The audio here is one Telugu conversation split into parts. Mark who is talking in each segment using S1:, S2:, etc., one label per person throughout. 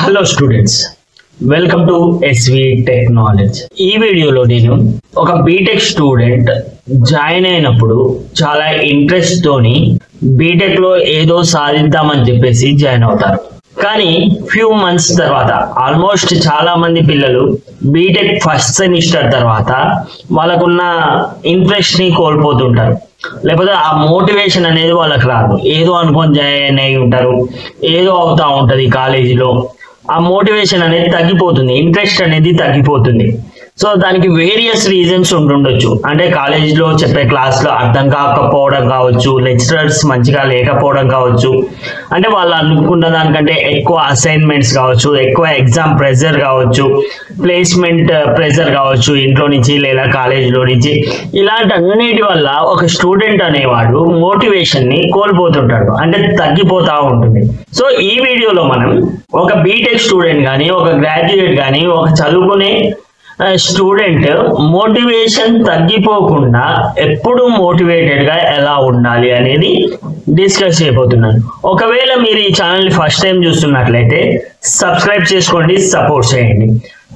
S1: Hello students, welcome to SV technology. ఈ వీడియోలో నేను ఒక బీటెక్ స్టూడెంట్ జాయిన్ అయినప్పుడు చాలా ఇంట్రెస్ట్ తోని బీటెక్ లో ఏదో సాధిద్దామని చెప్పేసి జాయిన్ అవుతారు. కానీ ఫ్యూ మంత్స్ తర్వాత ఆల్మోస్ట్ చాలా మంది పిల్లలు బీటెక్ ఫస్ట్ సెమిస్టర్ తర్వాత వాళ్ళకున్న ఇంట్రెస్ట్ ని కోల్పోతుంటారు, లేకపోతే ఆ మోటివేషన్ అనేది వాళ్ళకి రాదు. ఏదో అనుకొని జాయిన్ అయి ఉంటారు, ఏదో అవుతా ఉంటది కాలేజీలో, ఆ మోటివేషన్ అనేది తగ్గిపోతుంది, ఇంట్రెస్ట్ అనేది తగ్గిపోతుంది. సో దానికి వేరియస్ రీజన్స్ ఉంటుండొచ్చు. అంటే కాలేజీలో చెప్పే క్లాస్లో అర్థం కాకపోవడం కావచ్చు, లెక్చరర్స్ మంచిగా లేకపోవడం కావచ్చు, అంటే వాళ్ళు అనుకున్న దానికంటే ఎక్కువ అసైన్మెంట్స్ కావచ్చు, ఎక్కువ ఎగ్జామ్ ప్రెషర్ కావచ్చు, ప్లేస్మెంట్ ప్రెషర్ కావచ్చు ఇంట్లో నుంచి లేదా కాలేజీలో నుంచి. ఇలాంటి అన్నిటి వల్ల ఒక స్టూడెంట్ అనేవాడు మోటివేషన్ ని కోల్పోతుంటాడు, అంటే తగ్గిపోతా ఉంటుంది. సో ఈ వీడియోలో మనం ఒక బీటెక్ స్టూడెంట్ కానీ, ఒక గ్రాడ్యుయేట్ కానీ, ఒక చదువుకునే స్టూడెంట్ మోటివేషన్ తగ్గిపోకుండా ఎప్పుడు మోటివేటెడ్ గా ఎలా ఉండాలి అనేది డిస్కస్ చేయబోతున్నాను. ఒకవేళ మీరు ఈ ఛానల్ ఫస్ట్ టైం చూస్తున్నట్లయితే సబ్స్క్రైబ్ చేసుకోండి, సపోర్ట్ చేయండి.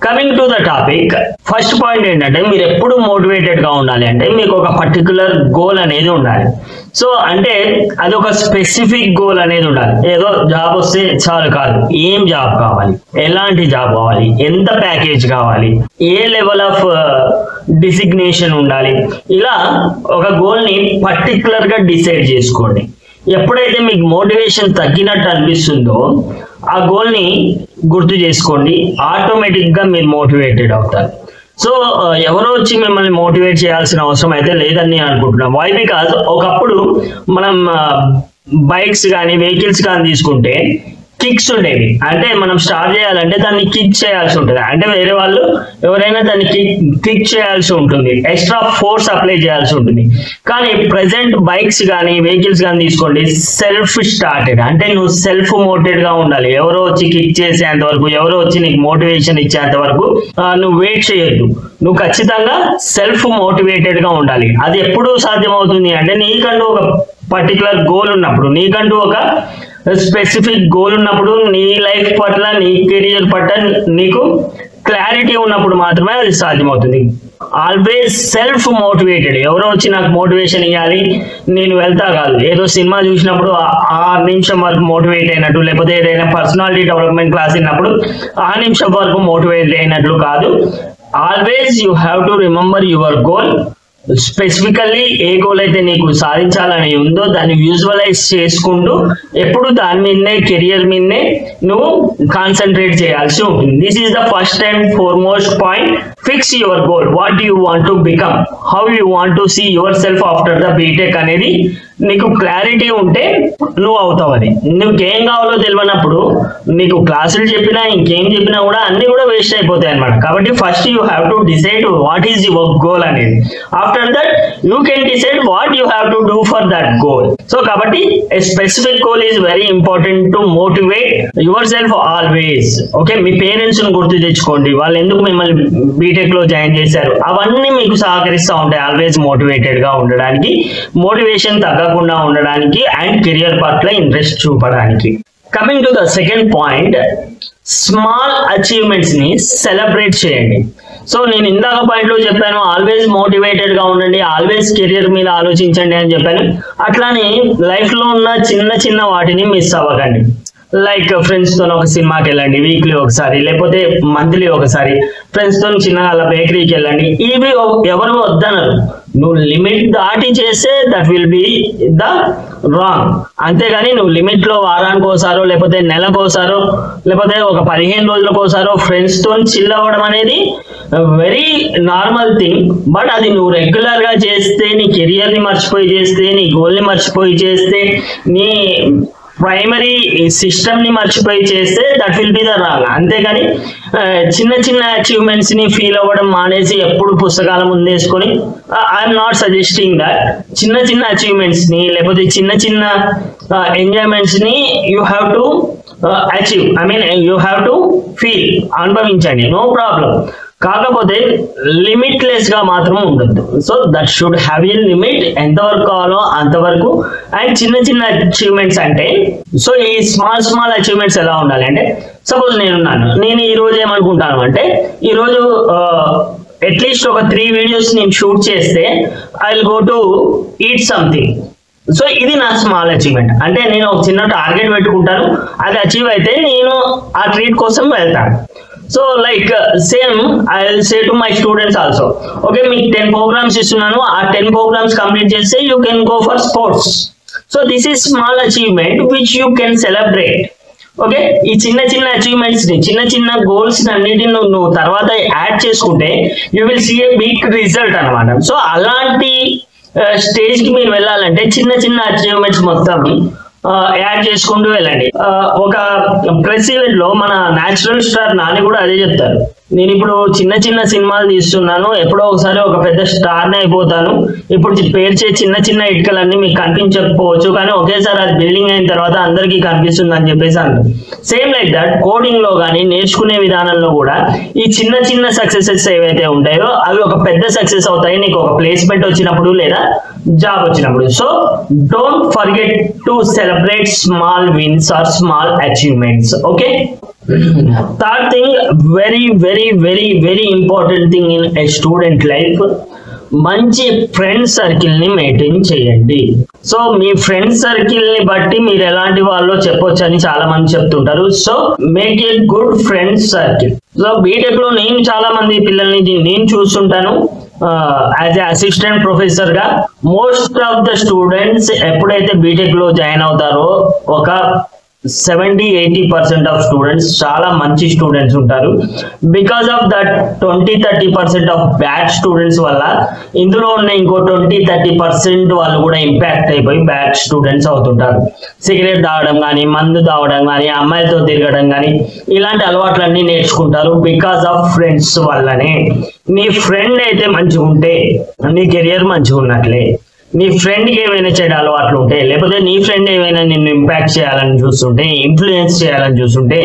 S1: Coming to the topic, first point ఏంటంటే మీరు ఎప్పుడు మోటివేటెడ్ గా ఉండాలి అంటే మీకు ఒక పర్టికులర్ గోల్ అనేది ఉండాలి. సో అంటే అది ఒక స్పెసిఫిక్ గోల్ అనేది ఉండాలి. ఏదో జాబ్ వస్తే చాలు కాదు, ఏం జాబ్ కావాలి, ఎలాంటి జాబ్ కావాలి, ఎంత ప్యాకేజ్ కావాలి, ఏ లెవెల్ ఆఫ్ డిసిగ్నేషన్ ఉండాలి, ఇలా ఒక గోల్ ని పర్టికులర్ గా డిసైడ్ చేసుకోండి. ఎప్పుడైతే మీకు మోటివేషన్ తగ్గినట్టు అనిపిస్తుందో ఆ గోల్ ని గుర్తు చేసుకోండి, ఆటోమేటిక్ గా మీరు మోటివేటెడ్ అవుతారు. సో ఎవరో వచ్చి మిమ్మల్ని మోటివేట్ చేయాల్సిన అవసరం అయితే లేదని అనుకుంటున్నాం. వై? బికాజ్ ఒకప్పుడు మనం బైక్స్ కానీ వెహికల్స్ కానీ తీసుకుంటే కిక్స్ ఉండేవి. అంటే మనం స్టార్ట్ చేయాలంటే దాన్ని కిక్ చేయాల్సి ఉంటుంది, అంటే వేరే వాళ్ళు ఎవరైనా దాన్ని కిక్ చేయాల్సి ఉంటుంది, ఎక్స్ట్రా ఫోర్స్ అప్లై చేయాల్సి ఉంటుంది. కానీ ప్రెసెంట్ బైక్స్ కానీ వెహికల్స్ కానీ తీసుకోండి, సెల్ఫ్ స్టార్టెడ్, అంటే నువ్వు సెల్ఫ్ మోటివేటెడ్ గా ఉండాలి. ఎవరో వచ్చి కిక్ చేసేంత వరకు, ఎవరో వచ్చి నీకు మోటివేషన్ ఇచ్చేంత వరకు నువ్వు వెయిట్ చేయొద్దు. నువ్వు ఖచ్చితంగా సెల్ఫ్ మోటివేటెడ్ గా ఉండాలి. అది ఎప్పుడు సాధ్యమవుతుంది అంటే నీకంటూ ఒక పర్టికులర్ గోల్ ఉన్నప్పుడు, నీకంటూ ఒక స్పెసిఫిక్ గోల్ ఉన్నప్పుడు, నీ లైఫ్ పట్ల, నీ కెరియర్ పట్ల నీకు క్లారిటీ ఉన్నప్పుడు మాత్రమే అది సాధ్యమవుతుంది. Always self motivated. ఎవరో వచ్చి నాకు మోటివేషన్ ఇవ్వాలి నేను వెళ్తా కాదు, ఏదో సినిమా చూసినప్పుడు ఆ నిమిషం వరకు మోటివేట్ అయినట్టు, లేకపోతే ఏదైనా పర్సనాలిటీ డెవలప్మెంట్ క్లాస్ విన్నప్పుడు ఆ నిమిషం వరకు మోటివేట్ అయినట్లు కాదు. Always you have to remember your goal. Specifically A goal అయితే నీకు సాధించాలని ఉందో దాన్ని విజువలైజ్ చేసుకుంటూ ఎప్పుడు దాని మీదనే, కెరియర్ మీదనే నువ్వు కాన్సన్ట్రేట్ చేయాల్సి ఉంటుంది. This is the first and foremost point. Fix your goal. What you want to become, how you want to see yourself after the BTech అనేది నీకు క్లారిటీ ఉంటే నువ్వు అవుతావు. అది నువ్వుకేం కావాలో తెలియనప్పుడు నీకు క్లాసులు చెప్పినా ఇంకేం చెప్పినా కూడా అన్ని కూడా వేస్ట్ అయిపోతాయి అనమాట. కాబట్టి first you have to decide what is your goal అనేది. After that you can decide what you have to do for that goal. So కాబట్టి a specific goal is very important to motivate yourself always. Okay, మీ పేరెంట్స్ ని గుర్తు తెచ్చుకోండి, వాళ్ళు ఎందుకు మిమ్మల్ని బీటెక్ లో జాయిన్ చేశారు, అవన్నీ మీకు సహకరిస్తూ ఉంటాయి ఆల్వేస్ మోటివేటెడ్ గా ఉండడానికి, మోటివేషన్ తగ్గకుండా ఉండడానికి, అండ్ కెరియర్ పట్ల ఇంట్రెస్ట్ చూపడానికి. Coming to the second point, small achievements ని సెలబ్రేట్ చేయండి. సో నేను ఇందాక పాయింట్ లో చెప్పాను, ఆల్వేస్ మోటివేటెడ్ గా ఉండండి, ఆల్వేస్ కెరియర్ మీద ఆలోచించండి అని చెప్పాను. అట్లానే లైఫ్ లో ఉన్న చిన్న చిన్న వాటిని మిస్ అవ్వకండి. లైక్ ఫ్రెండ్స్ తో ఒక సినిమాకి వెళ్ళండి వీక్లీ ఒకసారి, లేకపోతే మంత్లీ ఒకసారి ఫ్రెండ్స్ తో చిన్నగా అలా బేకరీకి వెళ్ళండి. ఇవి ఎవరు వద్దనరు, నువ్వు లిమిట్ దాటి చేస్తే that will be the wrong. అంతేగాని నువ్వు లిమిట్ లో వారానికి ఒకసారో, లేకపోతే నెలకోసారో, లేకపోతే ఒక 15 రోజులకోసారో ఫ్రెండ్స్ తో చిల్ అవ్వడం అనేది వెరీ నార్మల్ థింగ్. బట్ అది నువ్వు రెగ్యులర్ గా చేస్తే, నీ కెరియర్ ని మర్చిపోయి చేస్తే, నీ గోల్ ని మర్చిపోయి చేస్తే, నీ ప్రైమరీ సిస్టమ్ ని మర్చిపోయి చేస్తే that will be the wrong. అంతేగాని చిన్న చిన్న అచీవ్మెంట్స్ ని ఫీల్ అవ్వడం మానేసి ఎప్పుడు పుస్తకాల ముందేసుకొని, ఐఎమ్ నాట్ సజెస్టింగ్ దట్. చిన్న చిన్న అచీవ్మెంట్స్ ని, లేకపోతే చిన్న చిన్న ఎంజాయ్మెంట్స్ ని you have to achieve, I mean you have to feel, అనుభవించండి, నో ప్రాబ్లం. కాకపోతే లిమిట్లెస్ గా మాత్రం ఉండొద్దు. So that should have a limit, ఎంతవరకు కావాలో అంతవరకు. అండ్ చిన్న చిన్న అచీవ్మెంట్స్ అంటే, సో ఈ స్మాల్ అచీవ్మెంట్స్ ఎలా ఉండాలి అంటే, సపోజ్ నేను ఈ రోజు ఏమనుకుంటాను అంటే ఈ రోజు అట్లీస్ట్ ఒక 3 వీడియోస్ నేను షూట్ చేస్తే I will go to eat something. So ఇది నా స్మాల్ అచీవ్మెంట్. అంటే నేను ఒక చిన్న టార్గెట్ పెట్టుకుంటాను, అది అచీవ్ అయితే నేను ఆ ట్రీట్ కోసం వెళ్తాను. So like same I will say to my students also, okay మీకు 10 ప్రోగ్రామ్స్ ఇస్తున్నాను, ఆ 10 ప్రోగ్రామ్స్ కంప్లీట్ చేస్తే you can go for sports. So this is small achievement which you can celebrate. Okay, ఈ చిన్న చిన్న అచీవ్మెంట్స్ ని, చిన్న చిన్న గోల్స్ అన్నిటిని నువ్వు తర్వాత యాడ్ చేసుకుంటే you will see a big result అనమాట. సో అలాంటి స్టేజ్ కి మీరు వెళ్ళాలంటే చిన్న చిన్న అచీవ్మెంట్స్ మొత్తం యాడ్ చేసుకుంటూ వెళ్ళండి. ఒక ప్రెస్ ఈవెంట్ లో మన న్యాచురల్ స్టార్ నాని కూడా అదే చెప్తారు, నేను ఇప్పుడు చిన్న చిన్న సినిమాలు తీస్తున్నాను, ఎప్పుడో ఒకసారి ఒక పెద్ద స్టార్ని అయిపోతాను, ఇప్పుడు పేర్చే చిన్న చిన్న ఇటుకలన్నీ మీకు కనిపించకపోవచ్చు కానీ ఒకేసారి అది బిల్డింగ్ అయిన తర్వాత అందరికీ కనిపిస్తుంది అని చెప్పేసి అంటారు. సేమ్ లైక్ దట్ కోడింగ్ లో కానీ నేర్చుకునే విధానంలో కూడా ఈ చిన్న చిన్న సక్సెసెస్ ఏవైతే ఉంటాయో అవి ఒక పెద్ద సక్సెస్ అవుతాయి నీకు ఒక ప్లేస్మెంట్ వచ్చినప్పుడు లేదా జాబ్ వచ్చినప్పుడు. So don't forget to celebrate small wins or small achievements. Okay, third thing, very important thing in a student life, మంచి ఫ్రెండ్ సర్కిల్ ని మెయింటైన్ చేయండి. సో మీ ఫ్రెండ్ సర్కిల్ ని బట్టి మీరు ఎలాంటి వాళ్ళు చెప్పొచ్చు అని చాలా మంది చెప్తుంటారు. So make a good friend circle. So BTech లో నేను చాలా మంది పిల్లల్ని నేను చూస్తుంటాను యాజ్ ఏ అసిస్టెంట్ ప్రొఫెసర్ గా. మోస్ట్ ఆఫ్ ద స్టూడెంట్స్ ఎప్పుడైతే బీటెక్ లో జాయిన్ అవుతారో ఒక 70-80% ఆఫ్ స్టూడెంట్స్ చాలా మంచి స్టూడెంట్స్ ఉంటారు. Because of that 20-30% of bad students వల్ల ఇందులో ఉన్న ఇంకో 20-30% వాళ్ళు కూడా ఇంపాక్ట్ అయిపోయి బ్యాడ్ స్టూడెంట్స్ అవుతుంటారు. సిగరెట్ తాగడం కానీ, మందు తాగడం కానీ, అమ్మాయిలతో తిరగడం కానీ ఇలాంటి అలవాట్లన్నీ నేర్చుకుంటారు బికాస్ ఆఫ్ ఫ్రెండ్స్ వల్లనే. నీ ఫ్రెండ్ అయితే మంచిగా ఉంటే నీ కెరియర్ మంచిగా ఉన్నట్లే. నీ ఫ్రెండ్కి ఏమైనా చెడు అలవాట్లు ఉంటే, లేకపోతే నీ ఫ్రెండ్ ఏమైనా నిన్ను ఇంపాక్ట్ చేయాలని చూస్తుంటే, ఇన్ఫ్లుయెన్స్ చేయాలని చూస్తుంటే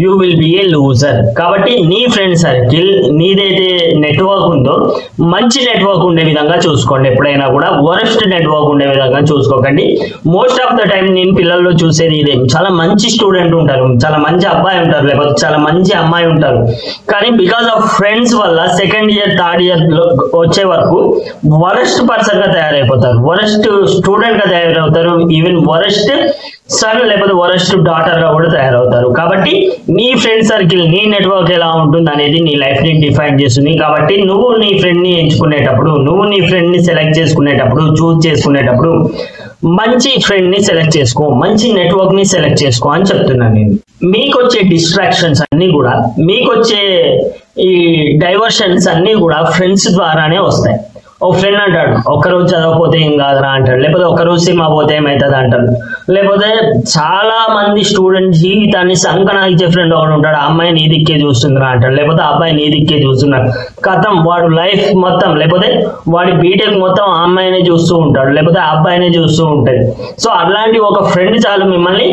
S1: you will be A loser. కాబట్టి నీ ఫ్రెండ్ సర్కిల్, నీదైతే నెట్వర్క్ ఉందో మంచి నెట్వర్క్ ఉండే విధంగా చూసుకోండి. ఎప్పుడైనా కూడా వరస్ట్ నెట్వర్క్ ఉండే విధంగా చూసుకోకండి. మోస్ట్ ఆఫ్ ద టైం నేను పిల్లల్లో చూసేది ఇదే, చాలా మంచి స్టూడెంట్ ఉంటారు, చాలా మంచి అబ్బాయి ఉంటారు, లేకపోతే చాలా మంచి అమ్మాయి ఉంటారు, కానీ బికాస్ ఆఫ్ ఫ్రెండ్స్ వల్ల సెకండ్ ఇయర్ థర్డ్ ఇయర్ వచ్చే వరకు వరస్ట్ పర్సన్ గా తయారైపోతారు, వరస్ట్ స్టూడెంట్ గా తయారవుతారు, ఈవెన్ వరస్ట్ సన్ లేకపోతే వరస్ట్ డాటర్ గా కూడా తయారవుతారు. కాబట్టి నీ ఫ్రెండ్ సర్కిల్, నీ నెట్వర్క్ ఎలా ఉంటుంది అనేది నీ లైఫ్ ని డిఫైన్ చేస్తుంది. కాబట్టి నువ్వు నీ ఫ్రెండ్ ని ఎంచుకునేటప్పుడు, నువ్వు నీ ఫ్రెండ్ ని సెలెక్ట్ చేసుకునేటప్పుడు, చూస్ చేసుకునేటప్పుడు మంచి ఫ్రెండ్ ని సెలెక్ట్ చేసుకో, మంచి నెట్వర్క్ ని సెలెక్ట్ చేసుకో అని చెప్తున్నాను నేను. మీకు వచ్చే డిస్ట్రాక్షన్స్ అన్ని కూడా, మీకు వచ్చే ఈ డైవర్షన్స్ అన్ని కూడా ఫ్రెండ్స్ ద్వారానే వస్తాయి. ఒక ఫ్రెండ్ అంటాడు ఒక్కరోజు చదవకపోతే ఏం కాదురా అంటాడు, లేకపోతే ఒక్కరోజు సినిమా పోతే ఏమవుతుంది అంటాడు, లేకపోతే చాలా మంది స్టూడెంట్ జీవితాన్ని సంకనాగిచ్చే ఫ్రెండ్ ఒకడు ఉంటాడు, ఆ అమ్మాయి నీ దిక్కే చూస్తుందిరా అంటాడు, లేకపోతే ఆ అబ్బాయి నీ దిక్కే చూస్తున్నాడు, కథం వాడు లైఫ్ మొత్తం లేకపోతే వాడి బీటెక్ మొత్తం ఆ అమ్మాయినే చూస్తూ ఉంటాడు, లేకపోతే ఆ అబ్బాయినే చూస్తూ ఉంటాడు. సో అలాంటి ఒక ఫ్రెండ్ చాలు మిమ్మల్ని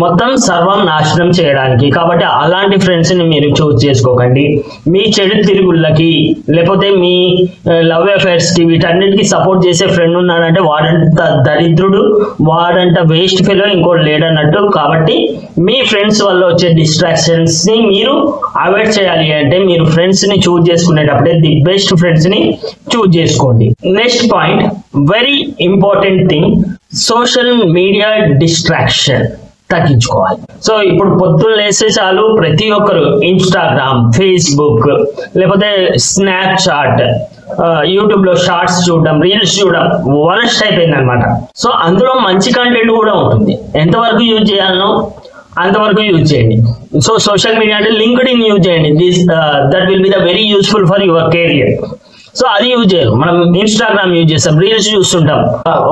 S1: మొత్తం సర్వం నాశనం చేయడానికి. కాబట్టి అలాంటి ఫ్రెండ్స్ ని మీరు చూస్ చేసుకోకండి. మీ చెడు తిరుగుళ్ళకి లేకపోతే మీ లవ్ అఫైర్స్ కి వీటన్నిటికి సపోర్ట్ చేసే ఫ్రెండ్ ఉన్నాడంటే వాడంత దరిద్రుడు, వాడంత వేస్ట్ ఫెలో ఇంకోటి లేడన్నట్టు. కాబట్టి మీ ఫ్రెండ్స్ వల్ల వచ్చే డిస్ట్రాక్షన్స్ ని మీరు అవాయిడ్ చేయాలి అంటే మీరు ఫ్రెండ్స్ ని చూస్ చేసుకునేటప్పుడే ది బెస్ట్ ఫ్రెండ్స్ ని చూస్ చేసుకోండి. Next point, very important thing, social media distraction తగ్గించుకోవాలి. సో ఇప్పుడు పొద్దున్న లేస్తే చాలు ప్రతి ఒక్కరు ఇన్స్టాగ్రామ్, ఫేస్బుక్ లేకపోతే స్నాప్చాట్, యూట్యూబ్ లో షార్ట్స్ చూడడం, రీల్స్ చూడడం వరస్ట్ అయిపోయింది అనమాట. సో అందులో మంచి కంటెంట్ కూడా ఉంటుంది, ఎంతవరకు యూజ్ చేయాలనో అంతవరకు యూజ్ చేయండి. సో సోషల్ మీడియా అంటే లింక్డ్ఇన్ యూజ్ చేయండి, that will be the very useful for your career. So అది యూజ్ చేయాలి. మనం ఇన్స్టాగ్రామ్ యూజ్ చేస్తాం, రీల్స్ చూస్తుంటాం,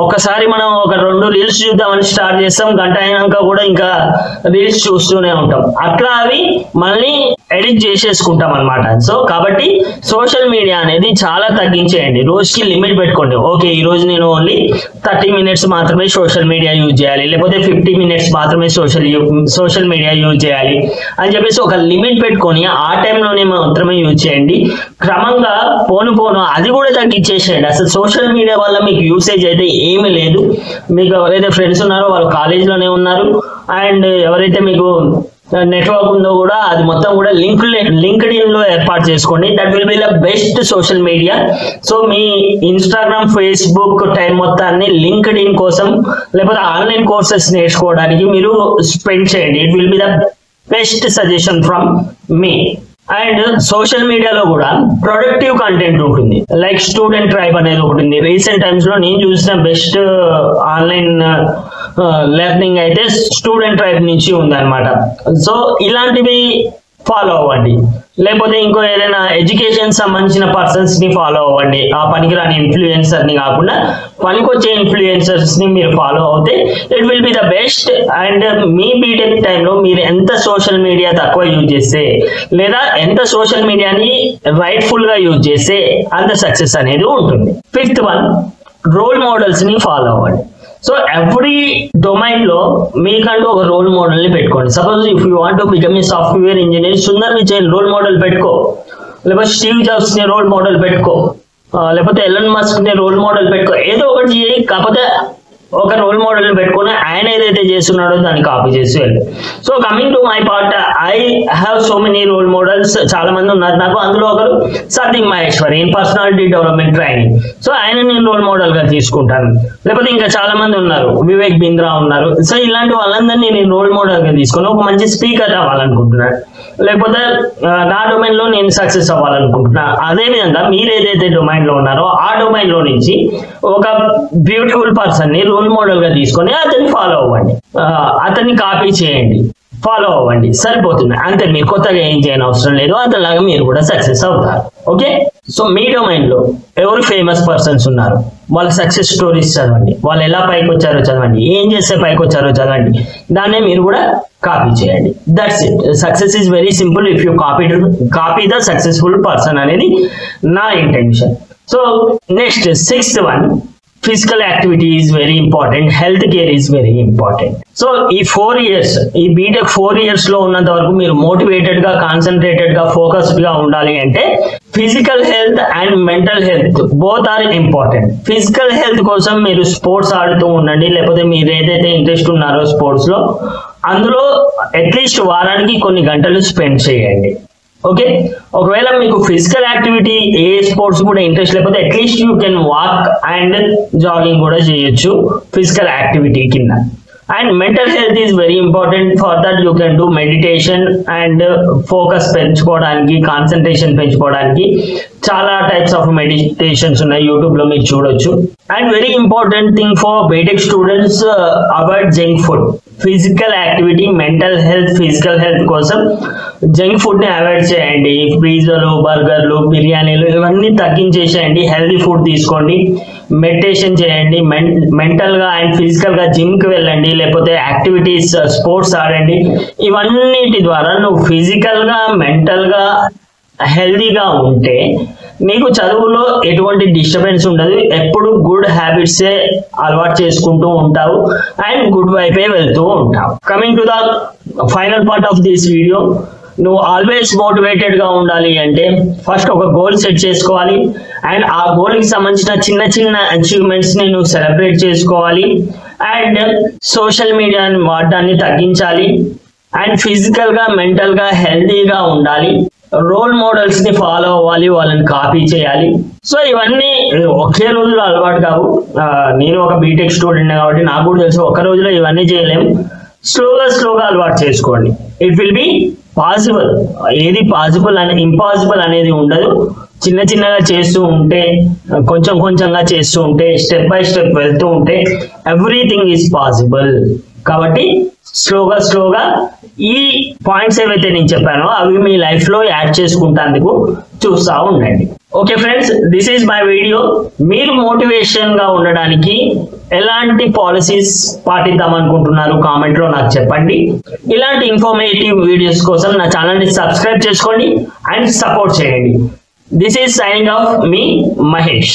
S1: ఒకసారి మనం ఒక 2 రీల్స్ చూద్దామని స్టార్ట్ చేస్తాం, గంట అయినాక కూడా ఇంకా రీల్స్ చూస్తూనే ఉంటాం, అట్లా అవి మళ్ళీ ఎడిట్ చేసేసుకుంటాం అనమాట. సో కాబట్టి సోషల్ మీడియా అనేది చాలా తగ్గించేయండి, రోజుకి లిమిట్ పెట్టుకోండి. ఓకే ఈ రోజు నేను ఓన్లీ 30 minutes మాత్రమే సోషల్ మీడియా యూజ్ చేయాలి, లేకపోతే 50 minutes మాత్రమే సోషల్ మీడియా యూజ్ చేయాలి అని చెప్పేసి ఒక లిమిట్ పెట్టుకొని ఆ టైంలోనే మాత్రమే యూజ్ చేయండి. క్రమంగా పోను అది కూడా తగ్గించేసేయండి. అసలు సోషల్ మీడియా వల్ల మీకు యూసేజ్ అయితే ఏమీ లేదు. మీకు ఎవరైతే ఫ్రెండ్స్ ఉన్నారో వాళ్ళు కాలేజీలోనే ఉన్నారు, అండ్ ఎవరైతే మీకు నెట్వర్క్ ఉందో కూడా అది మొత్తం కూడా లింక్డ్ఇన్ లో ఏర్పాటు చేసుకోండి. That will be the best social media. So me Instagram, Facebook time మొత్తాన్ని లింక్డ్ఇన్ కోసం లేకపోతే ఆన్లైన్ కోర్సెస్ నేర్చుకోవడానికి మీరు స్పెండ్ చేయండి. It will be the best suggestion from me. And social మీడియాలో కూడా ప్రొడక్టివ్ కంటెంట్ ఉంటుంది. లైక్ స్టూడెంట్ ట్రైబ్ అనేది ఒకటి ఉంది. రీసెంట్ టైమ్స్ లో నేను చూసిన బెస్ట్ ఆన్లైన్ లెర్నింగ్ అయితే స్టూడెంట్ ట్రైబ్ నుంచి ఉంది అనమాట. సో ఇలాంటివి ఫాలో అవ్వండి. లేకపోతే ఇంకో ఏదైనా ఎడ్యుకేషన్ సంబంధించిన పర్సన్స్ ని ఫాలో అవ్వండి. ఆ పనికిరాని ఇన్ఫ్లుయెన్సర్ ని కాకుండా పనికొచ్చే ఇన్ఫ్లుయెన్సర్స్ ని మీరు ఫాలో అవుతే it will be the best. And మీ బీటెక్ టైంలో మీరు ఎంత సోషల్ మీడియా తక్కువ యూజ్ చేస్తే లేదా ఎంత సోషల్ మీడియాని రైట్ఫుల్ గా యూజ్ చేస్తే అంత సక్సెస్ అనేది ఉంటుంది. ఫిఫ్త్ వన్, రోల్ మోడల్స్ ని ఫాలో అవ్వండి. సో ఎవ్రీ డొమైన్ లో మీకంటూ ఒక రోల్ మోడల్ ని పెట్టుకోండి. Suppose if you want to become a software engineer, Sundar Pichai role model పెట్టుకో, లేకపోతే స్టీవ్ జాబ్స్ ని రోల్ మోడల్ పెట్టుకో, లేకపోతే ఎలన్ మస్క్ ని రోల్ మోడల్ పెట్టుకో. ఏదో ఒకటి చేయి, కాకపోతే ఒక రోల్ మోడల్ పెట్టుకుని ఆయన ఏదైతే చేస్తున్నాడో దాన్ని కాపీ చేసి వెళ్ళి. So coming to my part, I have so many role models. చాలా మంది ఉన్నారు నాకు. అందులో ఒకరు Satish Maheshwari in personality development training. So ఆయన నేను రోల్ మోడల్ గా తీసుకుంటాను. లేకపోతే ఇంకా చాలా మంది ఉన్నారు, వివేక్ బింద్రా ఉన్నారు. సో ఇలాంటి వాళ్ళందరినీ నేను రోల్ మోడల్ గా తీసుకొని ఒక మంచి స్పీకర్ అవ్వాలనుకుంటున్నాను, లేకపోతే నా డొమైన్ లో నేను సక్సెస్ అవ్వాలనుకుంటున్నా. అదే విధంగా మీరు ఏదైతే డొమైన్ లో ఉన్నారో ఆ డొమైన్ లో నుంచి ఒక బ్యూటిఫుల్ పర్సన్ ని రోల్ మోడల్ గా తీసుకొని అతన్ని ఫాలో అవ్వండి, అతన్ని కాపీ చేయండి, ఫాలో అవ్వండి, సరిపోతుంది. అంతే, మీరు కొత్తగా ఏం చేయని అవసరం లేదు. అతనిలాగా మీరు కూడా సక్సెస్ అవుతారు. ఓకే, సో మీ డొమైన్ లో ఎవరు ఫేమస్ పర్సన్స్ ఉన్నారు, వాళ్ళ సక్సెస్ స్టోరీస్ చదవండి, వాళ్ళు ఎలా పైకి వచ్చారో చదవండి, ఏం చేస్తే పైకి వచ్చారో చదవండి, దాన్నే మీరు కూడా కాపీ చేయండి. That's it. Success is very simple if you copy the successful person అనేది నా intention. So next, sixth one, physical activity is very important, health care is very important. So ఈ 4 years, ఈ బీటెక్ 4 years లో ఉన్నంత వరకు మీరు మోటివేటెడ్ గా, కాన్సన్ట్రేటెడ్ గా, ఫోకస్డ్ గా ఉండాలి అంటే physical health and mental health both are important. Physical health కోసం మీరు స్పోర్ట్స్ ఆడుతూ ఉండండి, లేకపోతే మీరు ఏదైతే ఇంట్రెస్ట్ ఉన్నారో స్పోర్ట్స్ లో అందులో అట్లీస్ట్ వారానికి కొన్ని గంటలు స్పెండ్ చేయండి. ఓకే, ఒకవేళ మీకు ఫిజికల్ యాక్టివిటీ ఏ స్పోర్ట్స్ కూడా ఇంట్రెస్ట్ లేకపోతే atleast you can walk and jogging కూడా చేయొచ్చు ఫిజికల్ యాక్టివిటీ కింద. And mental health is very important. For that you can do meditation and focus పెంచుకోవడానికి, కాన్సన్ట్రేషన్ పెంచుకోవడానికి చాలా టైప్స్ ఆఫ్ మెడిటేషన్స్ ఉన్నాయి, యూట్యూబ్ లో మీరు చూడొచ్చు. And very important thing for BTech students, avoid junk food. Physical activity, mental health, physical health కోసం జంక్ ఫుడ్ ని అవాయిడ్ చేయండి. పిజ్జాలు, బర్గర్లు, బిర్యానీలు ఇవన్నీ తగ్గించేసేయండి. హెల్తీ ఫుడ్ తీసుకోండి, మెడిటేషన్ చేయండి, మెంటల్ గా అండ్ ఫిజికల్ గా జిమ్ కి వెళ్ళండి, లేకపోతే యాక్టివిటీస్, స్పోర్ట్స్ ఆడండి. ఇవన్నిటి ద్వారా నువ్వు ఫిజికల్ గా, మెంటల్ గా హెల్దీగా ఉంటే నీకు చదువులో ఎటువంటి డిస్టర్బెన్స్ ఉండదు. ఎప్పుడు గుడ్ హ్యాబిట్స్ అలవాటు చేసుకుంటూ ఉంటావు అండ్ గుడ్ వైపే వెళ్తూ ఉంటావు. Coming to the final part of this video, నువ్వు ఆల్వేస్ మోటివేటెడ్ గా ఉండాలి అంటే ఫస్ట్ ఒక గోల్ సెట్ చేసుకోవాలి అండ్ ఆ గోల్ కి సంబంధించిన చిన్న చిన్న అచీవ్మెంట్స్ ని నువ్వు సెలబ్రేట్ చేసుకోవాలి. అండ్ సోషల్ మీడియాని వాడడాన్ని తగ్గించాలి అండ్ ఫిజికల్ గా, మెంటల్ గా హెల్దీగా ఉండాలి. రోల్ మోడల్స్ ని ఫాలో అవ్వాలి, వాళ్ళని కాపీ చేయాలి. సో ఇవన్నీ ఒకే రోజులో అలవాటు కావు. నేను ఒక బీటెక్ స్టూడెంట్ కాబట్టి నాకు కూడా తెలుసు ఒక్క రోజులో ఇవన్నీ చేయలేము. స్లోగా అలవాటు చేసుకోండి. It will be possible. ఏది పాసిబుల్ అని ఇంపాసిబుల్ అనేది ఉండదు. చిన్న చిన్నగా చేస్తూ ఉంటే, కొంచెంగా చేస్తూ ఉంటే, స్టెప్ బై స్టెప్ వెళ్తూ ఉంటే ఎవ్రీథింగ్ ఈజ్ పాసిబుల్. కాబట్టి స్లోగా ఈ పాయింట్స్ ఏవైతే నేను చెప్పానో అవి మీ లైఫ్ లో యాడ్ చేసుకుంటేందుకు చూస్తూ ఉండండి. Okay friends, this is my video. మీరు మోటివేషన్ గా ఉండడానికి ఎలాంటి పాలసీస్ పాటిద్దాం అనుకుంటున్నారు కామెంట్ లో నాకు చెప్పండి. ఇలాంటి ఇన్ఫర్మేటివ్ వీడియోస్ కోసం నా ఛానల్ ని సబ్స్క్రైబ్ చేసుకోండి అండ్ సపోర్ట్ చేయండి. This is signing off me Mahesh.